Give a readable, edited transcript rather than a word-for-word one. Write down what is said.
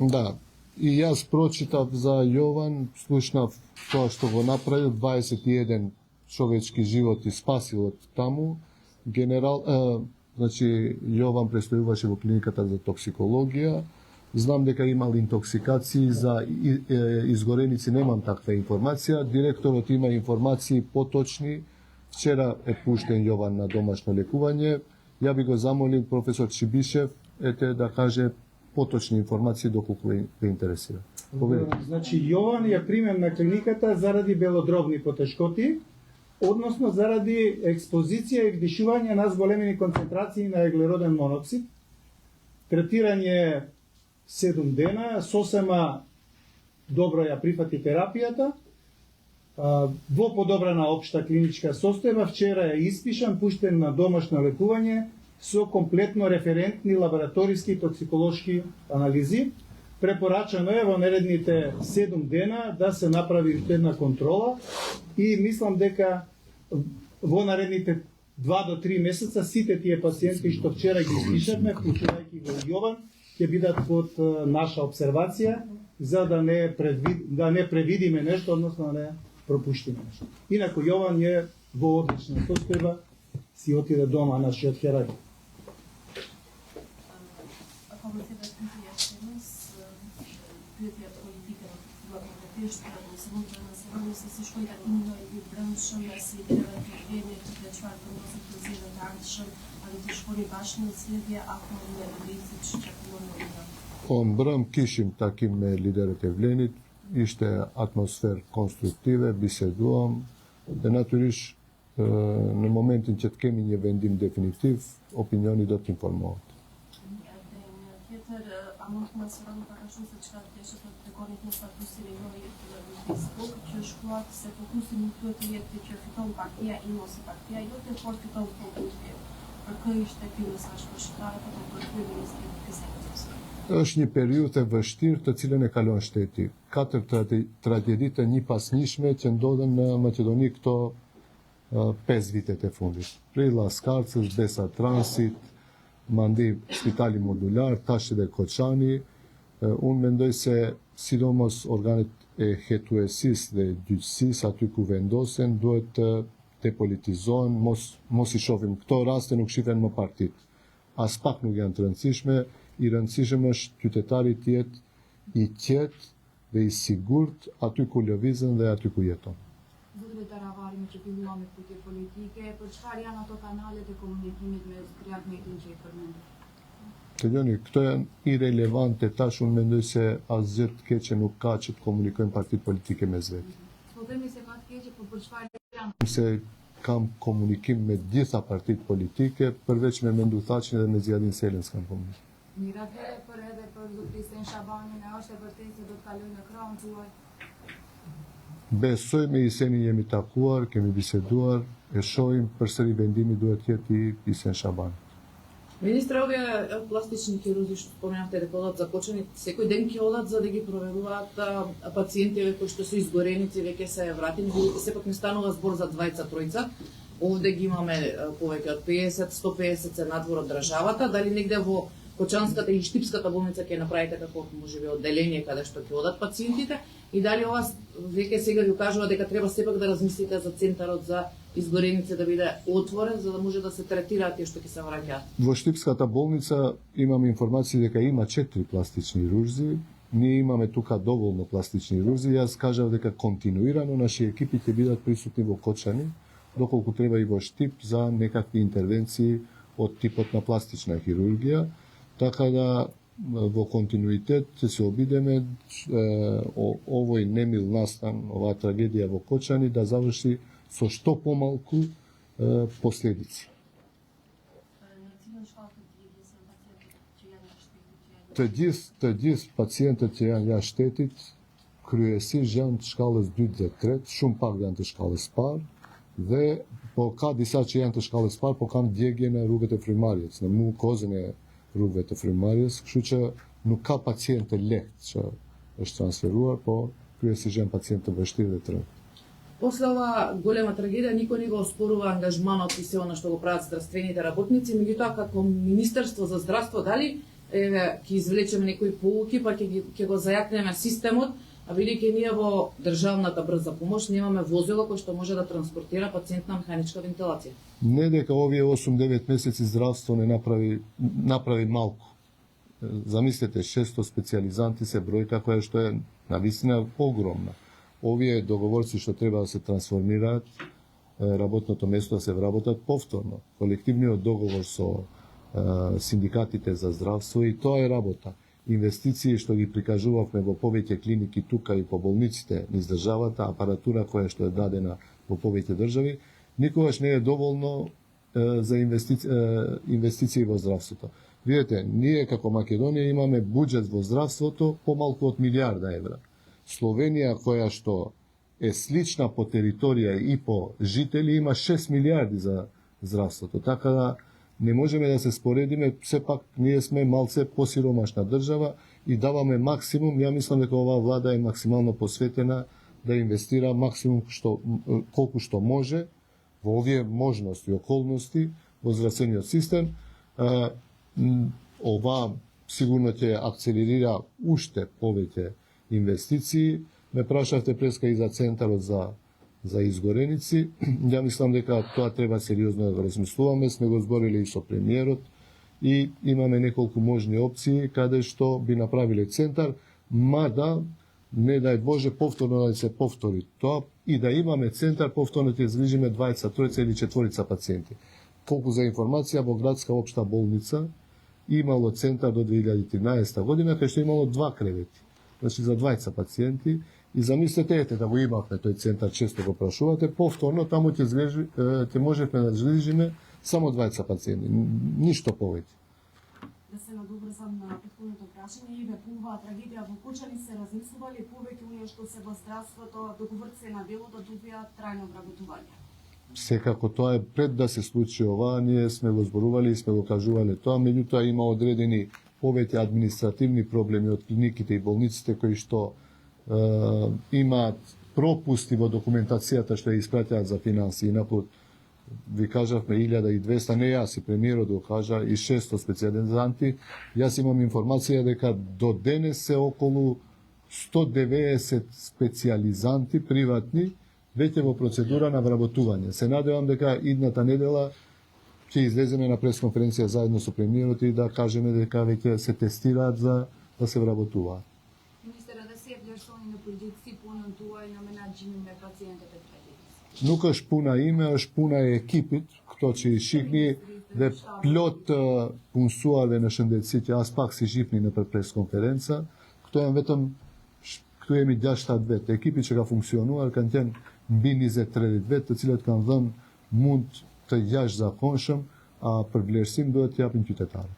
Да, и јас прочитав за Јован, слушнав тоа што го направил, 21 човечки животи спасил од таму. Значи Јован престојуваше во клиниката за токсикологија. Знам дека имал интоксикации, за изгореници немам таква информација. Директорот има информации поточни. Вчера е пуштен Јован на домашно лекување. Ја би го замолил професор Чибишев да каже поточни информации доколку ве интересира. Значи Јован ја примем на клиниката заради белодробни потешкоти, односно заради експозиција и вдишување на зголемени концентрации на еглероден моноксид. Третирање 7 дена, сосема добро ја прифати терапијата, во подобрана општа клиничка состојба. Вчера е испишан, пуштен на домашно лекување со комплетно референтни лабораториски и токсиколошки анализи. Препорачано е во наредните 7 дена да се направи една контрола и мислам дека во наредните 2 до 3 месеца сите тие пациенти што вчера ги испишавме, вклучувајќи го Јован, ќе бидат под наша обсервација за да не превидиме нешто, односно да не пропуштиме нешто. Инаку Јован е во одлична состојба, си отиде дома нашиот херој. Брам кишим таким лидерите вленит, иште атмосфер конструктиве, биседувам, да натуриш на моментин ќе ткеми не вендим дефинитив, опиниони дот информуват. Është një periudhë e vështirë të cilën e kalon shteti. 4 tragjedite një pas njëshme që ndodhen në Maqedoni këto 5 vitet e fundit. Prej Laskarcës, Besa Transit, mandi Spitali Modular, tash edhe Koçani. Unë mendoj se sidomos organet e hetuesis dhe gjyqësis aty ku vendosen duhet të depolitizohen, mos i shohim këto raste, nuk shifen më partit. As pak nuk janë të rëndësishme, i rëndësishëm është qytetari të jetë i qetë dhe i sigurt aty ku lëvizën dhe aty ku jeton. Zotëre Taravari, me që filluam me pyetje politike, për çfarë janë ato kanalet e komunikimit me triatmetin që i përmendur? Të gjoni, këto janë irelevante, tash unë mendoj se asgjë të keqe nuk ka që të komunikojnë partit politike mes vetë. Po themi se ka të keqe, por për çfarë janë? Se kam komunikim me gjitha partit politike, përveç me Menduthaqin dhe me Zjadin Selën s'kam komunikim. Miratëre për edhe për zotërisën Shabanin, e është e vërtetë se do të kalojë në krahun tuaj? Besoj me Isenin jemi takuar, kemi biseduar, e shohim përsëri vendimi duhet jetë i Isen Shabanit. Министре, овие пластични хирурзи што споменавте дека одат започнати, секој ден ќе одат за да ги проверуваат пациентите кои што се изгореници, веќе се вратени, бидејќи сепак не станува збор за 2-3. Овде ги имаме повеќе од 50-150 се надвор од државата, дали негде во Кочанската и Штипската болница ќе направите како можеби одделение каде што ќе одат пациентите и дали ова веќе сега ви кажува дека треба сепак да размислите за центарот за изгореници да биде отворен за да може да се третираат тие што ќе се враќаат. Во Штипската болница имаме информации дека има 4 пластични хирурзи. Ние имаме тука доволно пластични хирурзи. Јас кажав дека континуирано наши екипи ќе бидат присутни во Кочани, доколку треба и во Штип за некакви интервенции од типот на пластична хирургија. Така да во континуитет ќе се обидеме овој немил настан, оваа трагедија во Кочани да заврши со што помалку последици. Të gjithë pacientët që janë jashtë shtetit, kryesisht janë të shkallës 2 dhe 3, shumë pak janë të shkallës parë, dhe po ka disa që janë të shkallës parë, po kanë djegje në rrugët e Frymarrjes, në mukozën e rrugëve të Frymarrjes, kështu që nuk ka pacient të lehtë që është transferuar, po kryesisht janë pacient të vështirë dhe të rëndë. После ова голема трагедија никој не го оспорува ангажманот и се она што го прават здравствените работници, меѓутоа како Министерство за здравство дали ќе извлечеме некои поуки, па ќе го зајакнеме системот, а бидејќи ние во државната брза помош немаме возило кој што може да транспортира пациент на механичка вентилација. Не дека овие 8-9 месеци здравство не направи малку. Замислете, 600 специјализанти се бројка која што е навистина огромна. Овие договорци што треба да се трансформираат, работното место да се вработат повторно. Колективниот договор со синдикатите за здравство и тоа е работа. Инвестиции што ги прикажувавме во повеќе клиники тука и по болниците низ државата, апаратура која што е дадена во повеќе држави, никогаш не е доволно за инвестиции во здравството. Видете, ние како Македонија имаме буџет во здравството помалку од милиарда евра. Словенија, која што е слична по територија и по жители, има 6 милиарди за здравството. Така да не можеме да се споредиме, сепак ние сме малце посиромашна држава и даваме максимум. Ја мислам дека оваа влада е максимално посветена да инвестира максимум колку што може во овие можности и околности во здравствениот систем. Ова сигурно ќе акцелерира уште повеќе инвестиции. Ме прашавте преска и за центарот за изгореници. Ја мислам дека тоа треба сериозно да го размислуваме. Сме го зборили и со премиерот и имаме неколку можни опции каде што би направиле центар, мада не дај Боже повторно да се повтори тоа и да имаме центар, повторно ќе излежиме 20, 3 или 4 пациенти. Колку за информација, во градска општа болница имало центар до 2013 година, кај што имало 2 кревети. Значи за 20 пациенти. И замислете, да го имавме тој центар, често го прашувате, повторно таму ќе можеме да излежиме само 20 пациенти, ништо повеќе. Да се надобрзам на претходното прашање и по оваа трагедија во Кочани се размислували повеќе оние што се во здравството, договорци на дело да добијат трајно вработување. Секако тоа е пред да се случи ова, ние сме го зборували и сме го кажувале тоа, меѓутоа има одредени повеќе административни проблеми од клиниките и болниците кои што имаат пропусти во документацијата што ја испратјаат за финансии. Напот ви кажавме 1200, не јас и премиерот го кажа, и 600 специјализанти. Јас имам информација дека до денес се околу 190 специјализанти приватни веќе во процедура на вработување. Се надевам дека идната недела ќе излеземе на пресконференција заедно со премиерот и да кажеме дека веќе се тестираат за да се вработуваат. Министера, да се вlerësoni në përgjithësi punën tuaj në menaxhimin me pacientët e tragedisë. Nuk është puna ime, është puna e ekipit, këto që i shihni dhe plot punësuarve në shëndetësi që as pak si shihni në preskonferenca. Këto janë vetëm, këtu jemi 6-7 vetë. Ekipi që ka funksionuar kanë qenë mbi 20-30 vetë, të cilët kanë dhënë mund të jashtëzakonshëm, a për vlerësim duhet t'japin qytetarët.